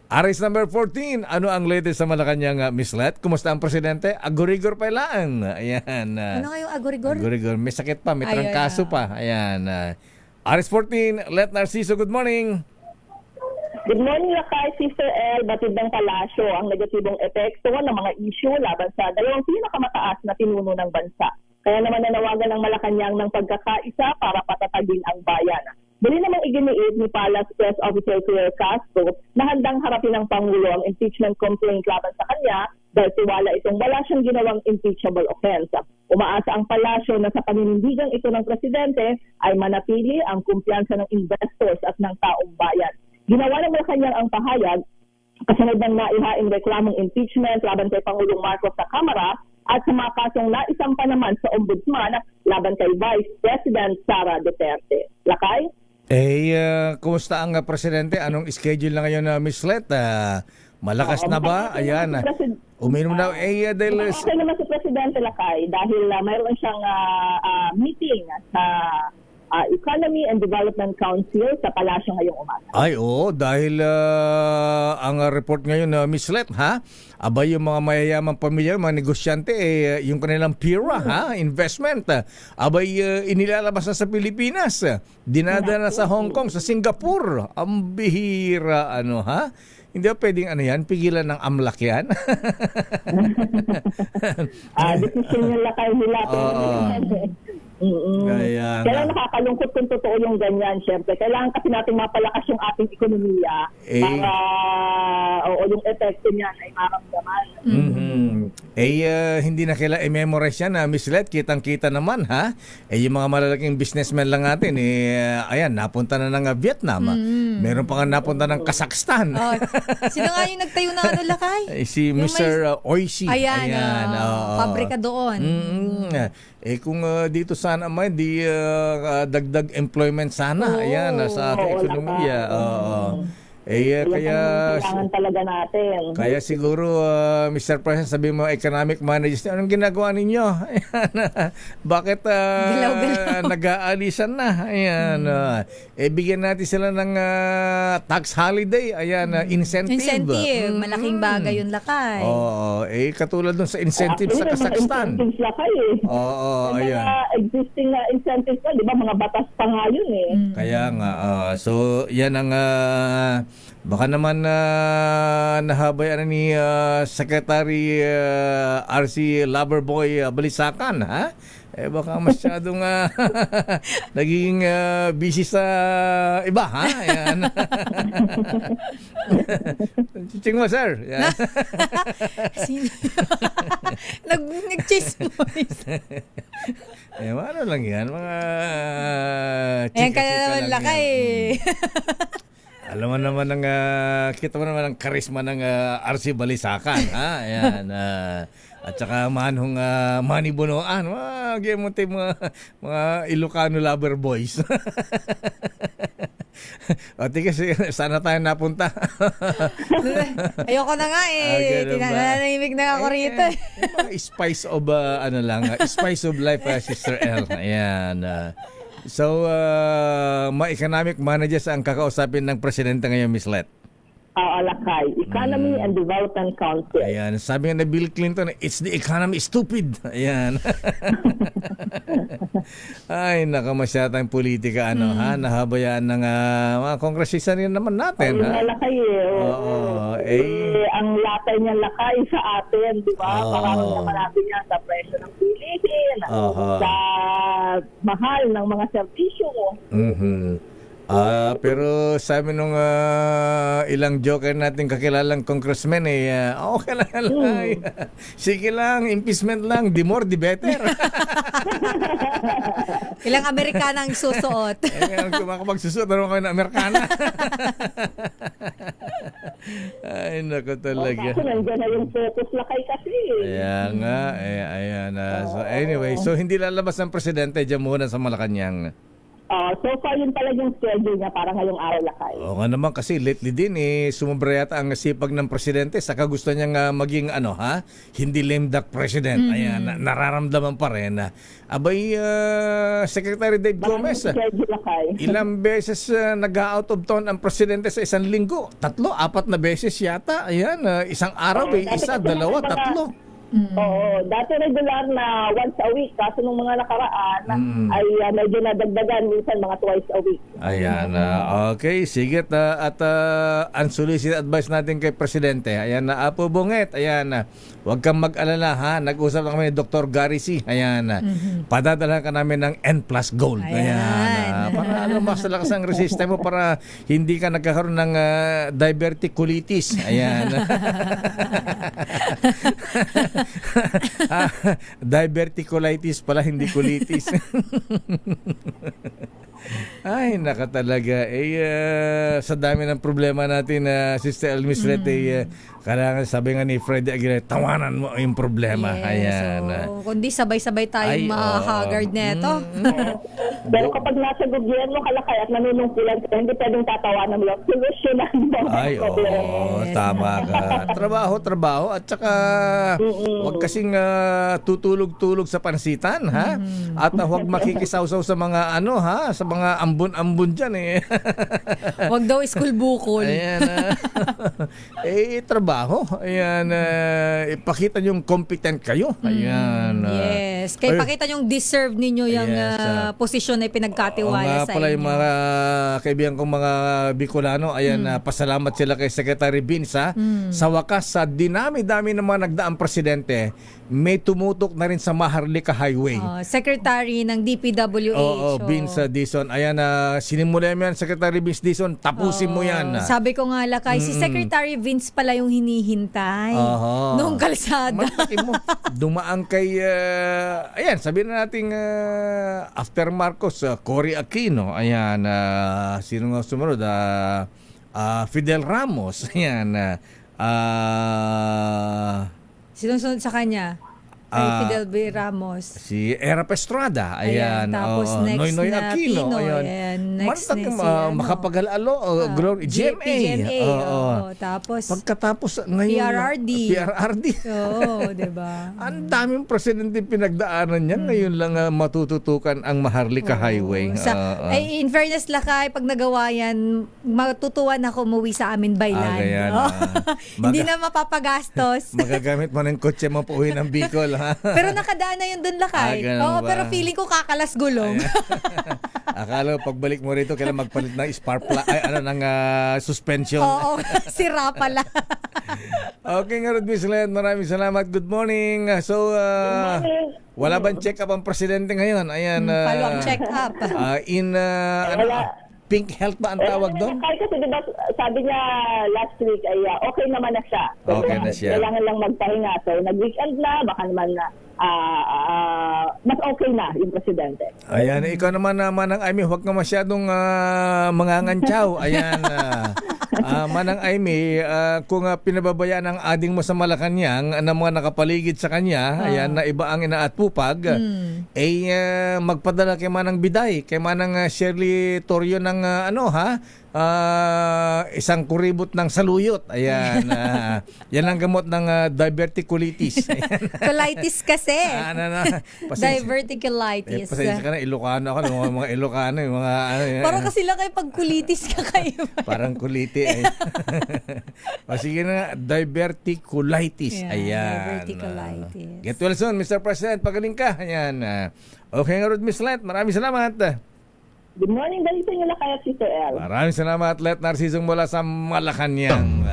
Aris number 14, ano ang latest sa Malacanang, Miss Let? Kumusta ang presidente? Agurigor pa lang. Ayan. Ano nga yung agorigor? Agurigor. May sakit pa, may Ay, trangkaso pa. Ayan. Aris 14, Let Narciso, good morning. Good morning, Lakay, Sister El, batid ng palasyo ang negatibong epekto ng mga issue laban sa dalawang pinakamataas na pinuno ng bansa. Kaya naman nanawagan ng Malacanang ng pagkakaisa para patatagin ang bayan. Dali namang iginiit ni Palace Press Officer Claire Castro na handang harapin ng Pangulo ang impeachment complaint laban sa kanya dahil tiwala itong wala siyang ginawang impeachable offense. Umaasa ang palasyo na sa paninindigang ito ng presidente ay manatili ang kumpiyansa ng investors at ng taong bayan. Ginawa ng Malacanang ang pahayag kasunod ng naihaing reklamong impeachment laban kay Pangulong Marcos sa Kamara at sa mga kasong naisampa naman sa Ombudsman laban kay Vice President Sara Duterte. Lakay? Kumusta ang presidente? Anong schedule na ngayon, Miss Let? Malakas na ba? Ayan. Uminom na. Dahil... Okay naman si Presidente Lakay dahil mayroon siyang meeting sa Economy and Development Council sa Palasyo ngayong umaga. Ay, oo. Dahil ang report ngayon, Miss Let, ha? Abay, yung mga mayayamang pamilya, mga negosyante, yung kanilang PIRA, ha? Investment. Abay, inilalabas na sa Pilipinas. Dinadala sa Hong Kong, sa Singapore. Ang bihira, ha? Hindi ba pwedeng yan? Pigilan ng AMLAC yan? Decision yung Lakay nila. Kaya nakakalungkot kung totoo yung ganyan, syempre. Kailangan kasi natin mapalakas yung ating ekonomiya para yung epekto niyan ay maramdaman. Hindi na kailangan i-memorize yan, Miss Let. Kitang-kita naman, ha? Yung mga malalaking businessmen lang natin, ayan, napunta na ng Vietnam. Meron pa nga napunta ng Kazakhstan. Sino nga yung nagtayo ng Lakay? Si Mr. Oishi. Ayan, pabrika doon. Kung dito sana di dagdag employment sana. Ayan, sa ating ekonomiya. Kaya kailangan talaga natin. Kaya siguro Mr. President, sabi mo economic managers, anong ginagawa ninyo? Ayan, bakit nag-aalisan na? Ayan, bigyan natin sila ng tax holiday. Ayan, incentive. Malaking bagay yun, Lakay. Katulad dun sa incentive sa Kazakhstan. Incentives Lakay ayan. Mga existing incentives na, di ba? Mga batas pa nga yun Kaya nga, so yan ang baka naman nahabayan ni Secretary RC Loverboy Balisacan, ha? Baka masyadong naging busy sa iba, ha? Ayan. Chiching mo, sir. Nag-chismois. Ano lang yan? Mga Ayan ka naman, Lakay. Alam mo naman kita mo naman ang karisma ng RC Balisacan, ha? Ayan. At saka manhong Manny Bunoan. Mga Ilocano lover boys. Kasi sana tayo napunta. Ayoko na nga Tinanahimik na ako rito. Spice of spice of life, Sister L. Ayan. So, ma-economic managers ang kakausapin ng presidente ngayon, Miss Let. Lakay, Economy and Development Council. Ayan, sabi nga na Bill Clinton, it's the economy stupid. Ayan. Ay, nakamasyatang politika, nahabayaan ng mga kongresista rin naman natin. Lakay ang latay niya Lakay sa atin, di ba? Parang naman natin yan sa presyo ng bilihin, sa mahal ng mga serbisyo. Pero sabi nung ilang joker natin kakilalang congressman okay lang. Sige lang, impeachment lang, the more the better. Ilang Amerikana ang susuot. Magsusuot naman kami ng Amerikana. Ay, naku talaga. Kasi nandiyan na yung focus Lakay kasi. Kaya nga, ayan. So anyway, so hindi lalabas ng presidente dyan muna sa Malacanang. So far, yun pala yung schedule niya para ngayong araw, Lakay. Oo nga naman kasi lately din sumobra yata ang sipag ng presidente saka gusto niyang maging hindi lame duck president. Ayan, nararamdaman pa rin. Abay, Secretary Dave Gomez, Schedule, Lakay. ilang beses nag-out of town ang presidente sa isang linggo? 3, 4 na beses yata. Ayan, isang araw, isa, 2, 3. Oo, dati regular na once a week. Kaso nung mga nakaraan ay medyo nadagdagan, minsan mga twice a week. Ayan, okay, sige. At unsolicited advice natin kay Presidente. Ayan, Apo Bunget, ayan, huwag kang mag-alala ha. Nag-usap na kami ni Dr. Gary C. Ayan, padadala ka namin ng N+ Gold. Ayan, para mas lakas ang resistance mo para hindi ka nagkakaroon ng diverticulitis. Ayan. Diverticulitis pala, hindi kulitis. Ay, naka talaga. Sa dami ng problema natin, Sister Elmis Lete, kailangan sabi nga ni Freddy Aguilera, tawanan mo yung problema. Yes, Ayan. kundi sabay-sabay tayong ma-haggard neto. Pero kapag nasa gobyerno ka, Lakay, at nanunungkulan ka, hindi pwedeng tatawanan mo lang. Solusyonan mo ang Ay, problema. tama ka. Trabaho. At saka, huwag kasing tutulog-tulog sa pansitan, ha? At huwag makikisaw-saw sa mga sa mga ambon-ambon dyan, Wag daw school bukol. Ayan, trabaho. Ayan, ipakita niyong competent kayo. Ayan. Yes. Kaya pakita yung deserve ninyo yung Yes, posisyon na Oo pinagkatiwala nga sa pala inyo. yung mga kaibigan kong mga Bicolano, ayan, pasalamat sila kay Secretary Vince, ha? Sa wakas, sa dinami-dami ng mga nagdaang presidente, may tumutok na rin sa Maharlika Highway. Secretary ng DPWH. Oo, Vince Dizon. Ayan, sinimula mo yan, Secretary Vince Dizon. Tapusin mo yan. Sabi ko nga, Lakay, si Secretary Vince pala yung hinihintay noong kalsada. Malaki mo. Dumaan kay, ayan, sabihin na natin, after Marcos, Cory Aquino. Ayan, sino nga sumunod? Fidel Ramos. Ayan, Sinusunod sa kanya? Ay, Fidel B. Ramos. si Era Estrada. Ayan, Ayan, tapos next Noynoy na Aquino. Pino. Ayan. Ayan, next na si Makapagal-alo, Glory, GMA. Tapos, Pagkatapos ngayon, PRRD. Oo, diba? Ang daming presidente pinagdaanan niya. Ngayon lang matututukan ang Maharlika Highway. Ay, in fairness, Lakay, pag nagawa yan, matutuwa na ako umuwi sa amin by land. Ganyan, Hindi na mapapagastos. Magagamit mo ng kotse mo pauwi ng Bicol, ha? Pero nakadaan na yun dun, Lakay. ganun ba? Pero feeling ko kakalas gulong. Akala pagbalik mo rito kailangan magpalit ng spark plug, ng suspension. Oo, sira pala. Okay nga, Rod Mislet, maraming salamat. Good morning. So, wala bang check-up ang presidente ngayon? Ayan. Follow-up check-up. Pink health ba ang tawag doon? Kasi diba, sabi niya last week ay okay naman na siya. So, Okay na siya. Kailangan lang magpahinga. So, nag-weekend na, baka naman na mas okay na yung presidente. Ayan, ikaw naman Manang Aimee, huwag ka masyadong mangangantsaw. Ayan, Manang Aimee, kung pinababayaan ang ading mo sa Malacanang ng mga nakapaligid sa kanya, ayan, na iba ang inaatpupag, magpadala kay Manang Biday, kay Manang Shirley Torrio ng isang kuribot ng saluyot. Ayan, yan ang gamot ng diverticulitis. Colitis kasi. Diverticulitis. Pasensya ka na, Ilocano ako, mga Ilocano, yung mga Parang kasi lang kayo pag kulitis ka kayo. parang kuliti. Sige na, diverticulitis. Ayan. Diverticulitis. Get well soon, Mr. President. Pagaling ka. Ayan. Okay nga, Rod Miss Let. Maraming salamat. Good morning, dali sa inyo, Lakay at Sister El. Maraming salamat, Let Narcisong mula sa Malacanang.